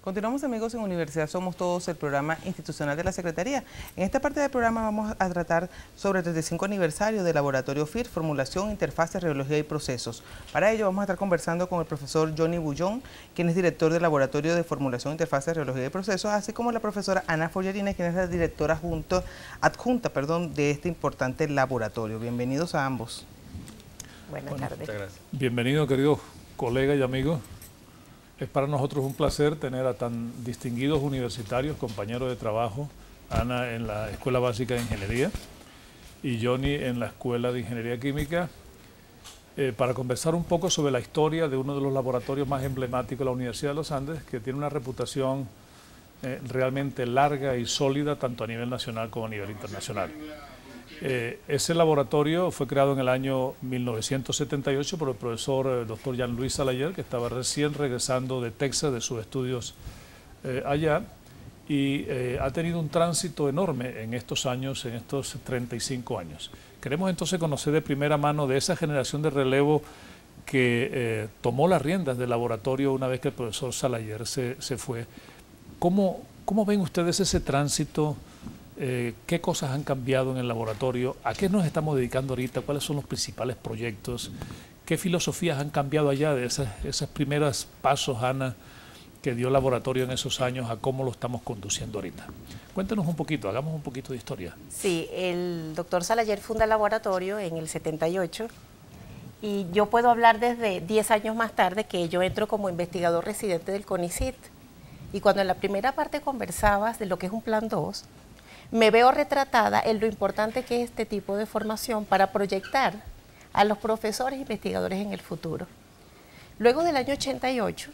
Continuamos, amigos, en Universidad Somos Todos, el programa institucional de la Secretaría. En esta parte del programa vamos a tratar sobre el 35 aniversario del Laboratorio FIR, Formulación, Interfaces, Radiología y Procesos. Para ello vamos a estar conversando con el profesor Johnny Bullón, quien es director del Laboratorio de Formulación, Interfaces, Radiología y Procesos, así como la profesora Ana Follerina, quien es la directora adjunta de este importante laboratorio. Bienvenidos a ambos. Buenas tardes. Muchas gracias. Bienvenido, queridos colegas y amigos. Es para nosotros un placer tener a tan distinguidos universitarios, compañeros de trabajo, Ana en la Escuela Básica de Ingeniería y Johnny en la Escuela de Ingeniería Química, para conversar un poco sobre la historia de uno de los laboratorios más emblemáticos de la Universidad de los Andes, que tiene una reputación realmente larga y sólida, tanto a nivel nacional como a nivel internacional. Ese laboratorio fue creado en el año 1978 por el profesor Dr. Jean-Louis Salayer, que estaba recién regresando de Texas de sus estudios allá, y ha tenido un tránsito enorme en estos años, en estos 35 años. Queremos entonces conocer de primera mano de esa generación de relevo que tomó las riendas del laboratorio una vez que el profesor Salayer se fue. ¿Cómo ven ustedes ese tránsito? ¿Qué cosas han cambiado en el laboratorio? ¿A qué nos estamos dedicando ahorita? ¿Cuáles son los principales proyectos? ¿Qué filosofías han cambiado allá de esos primeros pasos, Ana, que dio el laboratorio en esos años a cómo lo estamos conduciendo ahorita? Cuéntenos un poquito, hagamos un poquito de historia. Sí, el doctor Salayer funda el laboratorio en el 78 y yo puedo hablar desde 10 años más tarde que yo entro como investigador residente del CONICYT. Y cuando en la primera parte conversabas de lo que es un plan 2, me veo retratada en lo importante que es este tipo de formación para proyectar a los profesores e investigadores en el futuro. Luego del año 88,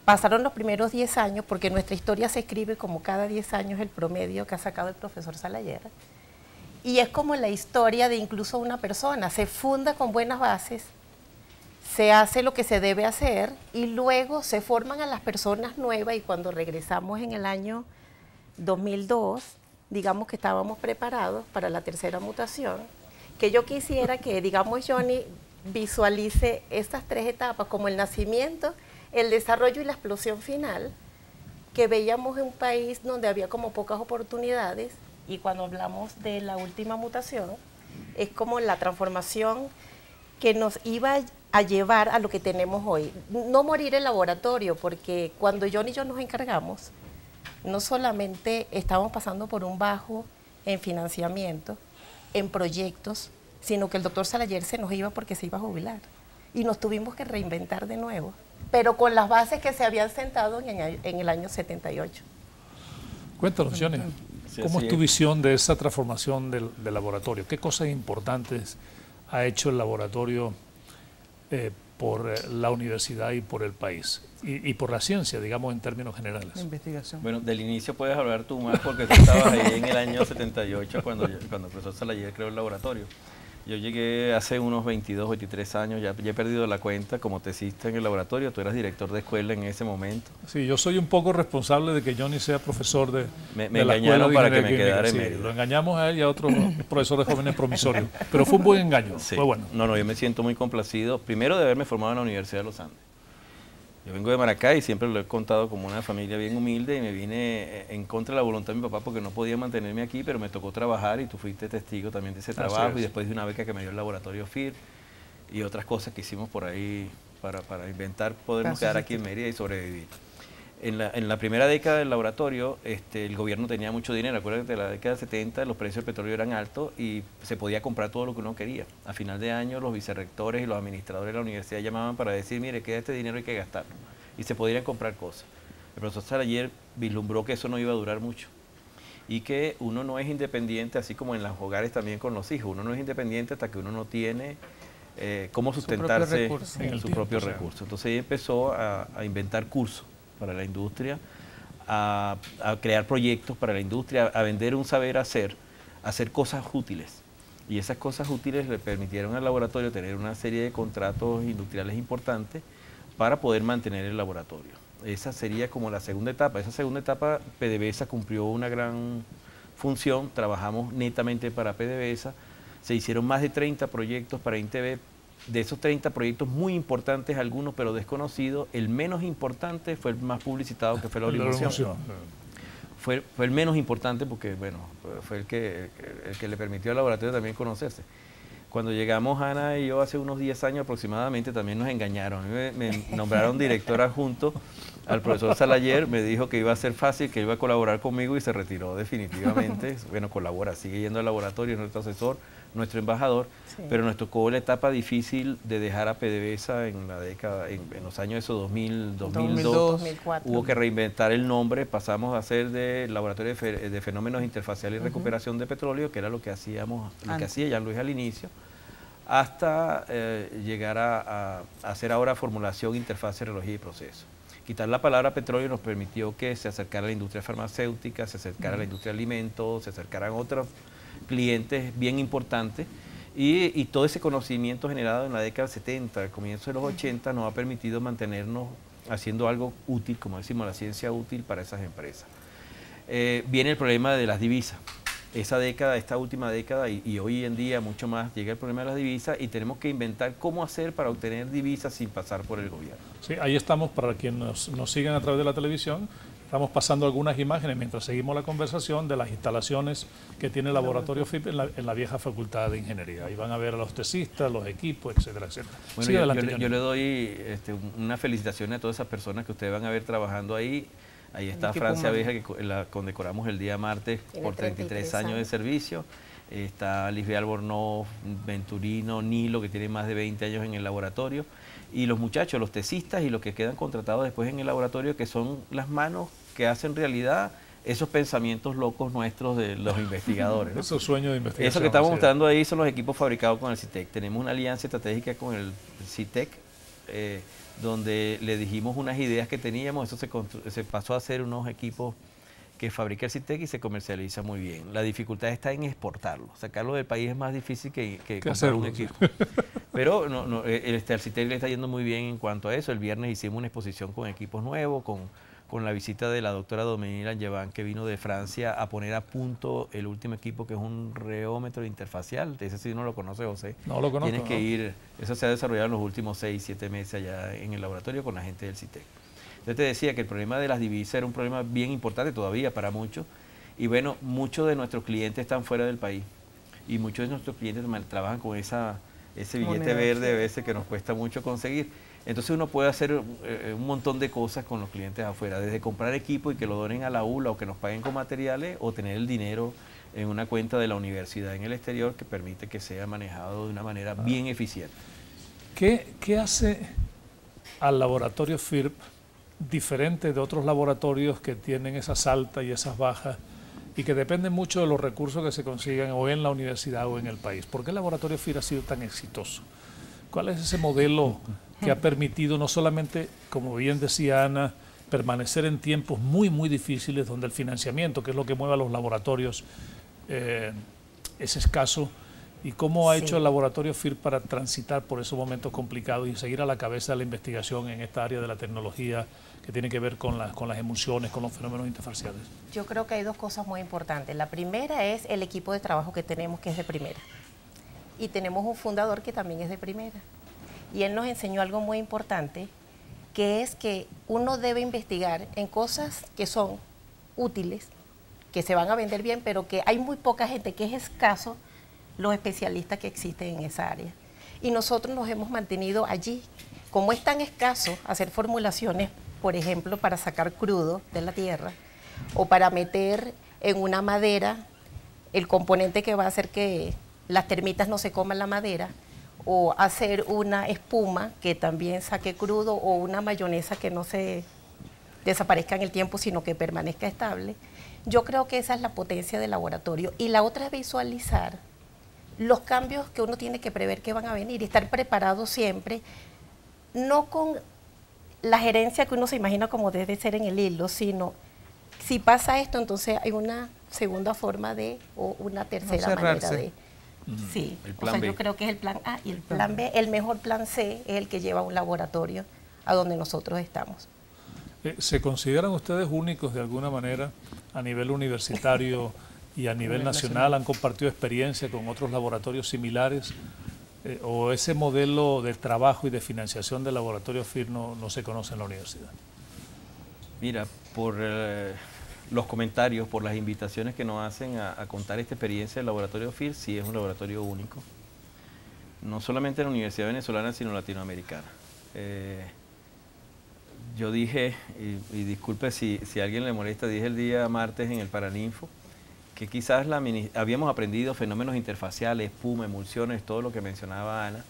pasaron los primeros 10 años, porque nuestra historia se escribe como cada 10 años el promedio que ha sacado el profesor Salayer, y es como la historia de incluso una persona, se funda con buenas bases, se hace lo que se debe hacer, y luego se forman a las personas nuevas, y cuando regresamos en el año 2002, digamos que estábamos preparados para la tercera mutación, que yo quisiera que, digamos, Johnny visualice estas tres etapas como el nacimiento, el desarrollo y la explosión final, que veíamos en un país donde había como pocas oportunidades, y cuando hablamos de la última mutación, es como la transformación que nos iba a llevar a lo que tenemos hoy. No morir el laboratorio, porque cuando Johnny y yo nos encargamos, no solamente estábamos pasando por un bajo en financiamiento, en proyectos, sino que el doctor Salayer se nos iba porque se iba a jubilar. Y nos tuvimos que reinventar de nuevo, pero con las bases que se habían sentado en el año 78. Cuéntanos, Johnny, ¿cómo es tu visión de esa transformación del laboratorio? ¿Qué cosas importantes ha hecho el laboratorio por la universidad y por el país? Y por la ciencia, digamos, en términos generales. La investigación. Bueno, del inicio puedes hablar tú más porque tú estabas ahí en el año 78 cuando el profesor Salayer creó el laboratorio. Yo llegué hace unos 22, 23 años, ya he perdido la cuenta como tesista en el laboratorio. Tú eras director de escuela en ese momento. Sí, yo soy un poco responsable de que Johnny sea profesor de la engañaron escuela para que me quedara en sí, Mérida. Lo engañamos a él y a otros profesores jóvenes promisorios, pero fue un buen engaño, sí. Fue bueno. No, yo me siento muy complacido, primero de haberme formado en la Universidad de los Andes. Yo vengo de Maracay y siempre lo he contado como una familia bien humilde y me vine en contra de la voluntad de mi papá porque no podía mantenerme aquí, pero me tocó trabajar y tú fuiste testigo también de ese trabajo y después de una beca que me dio el laboratorio FIR y otras cosas que hicimos por ahí para inventar podernos quedar aquí en Mérida y sobrevivir. En la primera década del laboratorio, el gobierno tenía mucho dinero. Acuérdate, en la década de 70 los precios del petróleo eran altos y se podía comprar todo lo que uno quería. A final de año los vicerrectores y los administradores de la universidad llamaban para decir, mire, queda este dinero, hay que gastarlo. Y se podían comprar cosas. El profesor Salayer vislumbró que eso no iba a durar mucho y que uno no es independiente, así como en los hogares también con los hijos. Uno no es independiente hasta que uno no tiene cómo sustentarse en su propio recurso. Entonces ella empezó a inventar cursos para la industria, a crear proyectos para la industria, a vender un saber hacer, a hacer cosas útiles. Y esas cosas útiles le permitieron al laboratorio tener una serie de contratos industriales importantes para poder mantener el laboratorio. Esa sería como la segunda etapa. Esa segunda etapa PDVSA cumplió una gran función, trabajamos netamente para PDVSA, se hicieron más de 30 proyectos para INTV de esos 30 proyectos muy importantes, algunos pero desconocidos, el menos importante fue el más publicitado, que fue la Olimución. Fue el menos importante porque, bueno, fue el que le permitió al laboratorio también conocerse. Cuando llegamos Ana y yo hace unos 10 años aproximadamente, también nos engañaron. Me nombraron director adjunto al profesor Salayer, me dijo que iba a ser fácil, que iba a colaborar conmigo y se retiró definitivamente. Bueno, colabora, sigue yendo al laboratorio, es nuestro asesor, nuestro embajador, sí. Pero nos tocó la etapa difícil de dejar a PDVSA en la década, en los años esos 2002, 2004. Hubo que reinventar el nombre, pasamos a ser de Laboratorio de Fenómenos Interfaciales y Recuperación de Petróleo, que era lo que hacíamos, lo que hacía Jean-Louis al inicio, hasta llegar a hacer ahora formulación, interfaz, serología y proceso. Quitar la palabra petróleo nos permitió que se acercara a la industria farmacéutica, se acercara a la industria de alimentos, se acercaran otros clientes bien importantes, y todo ese conocimiento generado en la década del 70, al comienzo de los 80, nos ha permitido mantenernos haciendo algo útil, como decimos, la ciencia útil para esas empresas. Viene el problema de las divisas. Esta última década y hoy en día mucho más, llega el problema de las divisas y tenemos que inventar cómo hacer para obtener divisas sin pasar por el gobierno. Sí, ahí estamos, para quienes nos siguen a través de la televisión, estamos pasando algunas imágenes mientras seguimos la conversación de las instalaciones que tiene el Laboratorio FIRP en la vieja Facultad de Ingeniería. Ahí van a ver a los tesistas, los equipos, etcétera, etcétera. Bueno, yo le doy una felicitación a todas esas personas que ustedes van a ver trabajando ahí. Ahí está Francia Vieja, que la condecoramos el día martes por 33 años de servicio. Está Lisbeth Albornoz, Venturino, Nilo, que tiene más de 20 años en el laboratorio. Y los muchachos, los tesistas y los que quedan contratados después en el laboratorio, que son las manos que hacen realidad esos pensamientos locos nuestros de los investigadores, ¿no? Esos sueños de investigación. Eso que estamos mostrando ahí son los equipos fabricados con el CITEC. Tenemos una alianza estratégica con el CITEC, donde le dijimos unas ideas que teníamos, eso se pasó a hacer unos equipos que fabrica el CITEC y se comercializa muy bien. La dificultad está en exportarlo. Sacarlo del país es más difícil que comprar un equipo. Pero el CITEC le está yendo muy bien en cuanto a eso. El viernes hicimos una exposición con equipos nuevos, con la visita de la doctora Dominique Langevin, que vino de Francia a poner a punto el último equipo, que es un reómetro interfacial. Ese sí no lo conoce, José. No lo conozco. Tienes que ir, eso se ha desarrollado en los últimos 6, 7 meses allá en el laboratorio con la gente del CITEC. Entonces te decía que el problema de las divisas era un problema bien importante todavía para muchos. Y bueno, muchos de nuestros clientes están fuera del país. Y muchos de nuestros clientes trabajan con ese billete verde a veces que nos cuesta mucho conseguir. Entonces uno puede hacer un montón de cosas con los clientes afuera, desde comprar equipo y que lo donen a la ULA o que nos paguen con materiales, o tener el dinero en una cuenta de la universidad en el exterior que permite que sea manejado de una manera bien eficiente. ¿Qué hace al laboratorio FIRP diferente de otros laboratorios que tienen esas altas y esas bajas y que dependen mucho de los recursos que se consigan o en la universidad o en el país? ¿Por qué el laboratorio FIRP ha sido tan exitoso? ¿Cuál es ese modelo que ha permitido no solamente, como bien decía Ana, permanecer en tiempos muy, muy difíciles donde el financiamiento, que es lo que mueve a los laboratorios, es escaso? ¿Y cómo ha hecho el laboratorio FIRP para transitar por esos momentos complicados y seguir a la cabeza de la investigación en esta área de la tecnología que tiene que ver con las emulsiones, con los fenómenos interfaciales? Yo creo que hay dos cosas muy importantes. La primera es el equipo de trabajo que tenemos, que es de primera. Y tenemos un fundador que también es de primera. Y él nos enseñó algo muy importante, que es que uno debe investigar en cosas que son útiles, que se van a vender bien, pero que hay muy poca gente, que es escaso los especialistas que existen en esa área. Y nosotros nos hemos mantenido allí. Como es tan escaso hacer formulaciones, por ejemplo, para sacar crudo de la tierra, o para meter en una madera el componente que va a hacer que las termitas no se coman la madera, o hacer una espuma que también saque crudo, o una mayonesa que no se desaparezca en el tiempo, sino que permanezca estable. Yo creo que esa es la potencia del laboratorio. Y la otra es visualizar los cambios que uno tiene que prever que van a venir y estar preparado siempre, no con la gerencia que uno se imagina como debe ser en el hilo, sino si pasa esto, entonces hay una segunda forma de, o una tercera manera de. Sí, o sea, yo creo que es el plan A y el plan B. El mejor plan C es el que lleva a un laboratorio a donde nosotros estamos. ¿Se consideran ustedes únicos de alguna manera a nivel universitario y a nivel nacional? ¿Han compartido experiencia con otros laboratorios similares o ese modelo de trabajo y de financiación del laboratorio FIR no se conoce en la universidad? Mira, por los comentarios, por las invitaciones que nos hacen a contar esta experiencia del laboratorio FIR, sí es un laboratorio único, no solamente en la Universidad Venezolana, sino latinoamericana. Yo dije, y disculpe si a alguien le molesta, dije el día martes en el Paraninfo, que quizás habíamos aprendido fenómenos interfaciales, espuma, emulsiones, todo lo que mencionaba Ana,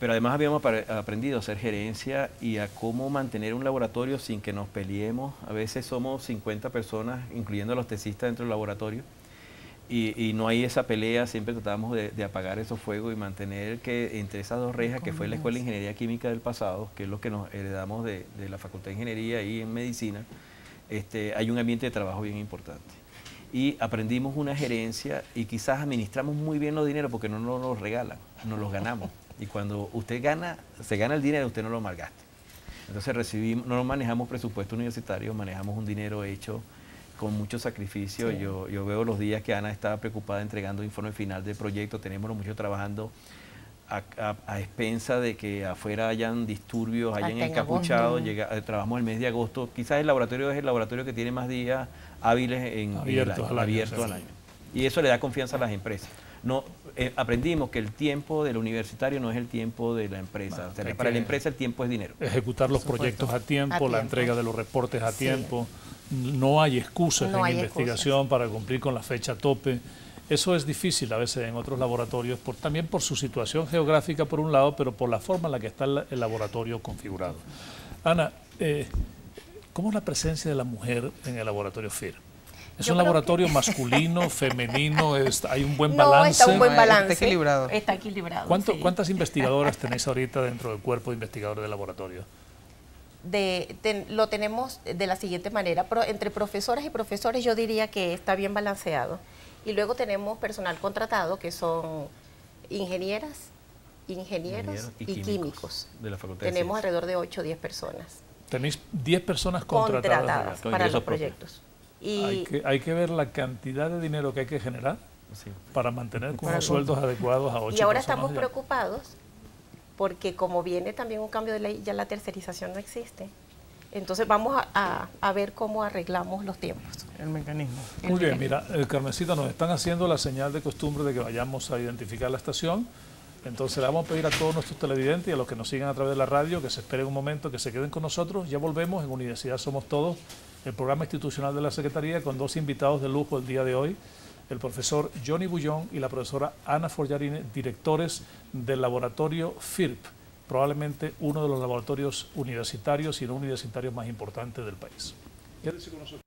pero además habíamos aprendido a hacer gerencia y a cómo mantener un laboratorio sin que nos peleemos. A veces somos 50 personas, incluyendo a los tesistas dentro del laboratorio, y no hay esa pelea, siempre tratamos de apagar esos fuegos y mantener que entre esas dos rejas, que fue la Escuela de Ingeniería Química del pasado, que es lo que nos heredamos de la Facultad de Ingeniería y en Medicina, hay un ambiente de trabajo bien importante. Y aprendimos una gerencia y quizás administramos muy bien los dineros porque no nos los regalan, nos los ganamos. Y cuando usted se gana el dinero, usted no lo malgaste. Entonces no manejamos presupuesto universitario, manejamos un dinero hecho con mucho sacrificio. Sí. Yo veo los días que Ana estaba preocupada entregando informe final del proyecto, tenemos los muchachos trabajando a expensa de que afuera hayan disturbios, hayan encapuchados. Trabajamos el mes de agosto, quizás el laboratorio es el laboratorio que tiene más días hábiles abiertos al año. Y eso le da confianza a las empresas. Aprendimos que el tiempo del universitario no es el tiempo de la empresa. O sea, para la empresa el tiempo es dinero. Ejecutar los proyectos a tiempo, la entrega de los reportes a tiempo. No hay excusas en investigación para cumplir con la fecha tope. Eso es difícil a veces en otros laboratorios, también por su situación geográfica por un lado, pero por la forma en la que está el laboratorio configurado. Ana, ¿cómo es la presencia de la mujer en el laboratorio FIR? ¿Es un laboratorio masculino, femenino? ¿Hay un buen balance? Está un buen balance. Está equilibrado. Está equilibrado. ¿Cuántas investigadoras tenéis ahorita dentro del cuerpo de investigadores del laboratorio? Lo tenemos de la siguiente manera. Entre profesoras y profesores yo diría que está bien balanceado. Y luego tenemos personal contratado que son ingenieras, ingenieros y químicos. De la Facultad tenemos alrededor de 8 o 10 personas. Tenéis 10 personas contratadas para los proyectos. Y hay que ver la cantidad de dinero que hay que generar para mantener con unos sueldos adecuados a 8 personas. Y ahora estamos preocupados porque como viene también un cambio de ley, ya la tercerización no existe. Entonces vamos a ver cómo arreglamos los tiempos. El mecanismo. Muy bien, mira, Carmencita, nos están haciendo la señal de costumbre de que vayamos a identificar la estación. Entonces le vamos a pedir a todos nuestros televidentes y a los que nos sigan a través de la radio que se esperen un momento, que se queden con nosotros. Ya volvemos en Universidad Somos Todos, el programa institucional de la Secretaría, con dos invitados de lujo el día de hoy, el profesor Johnny Bullón y la profesora Ana Forllarine, directores del laboratorio FIRP, probablemente uno de los laboratorios universitarios y no universitarios más importantes del país. Quédense con nosotros.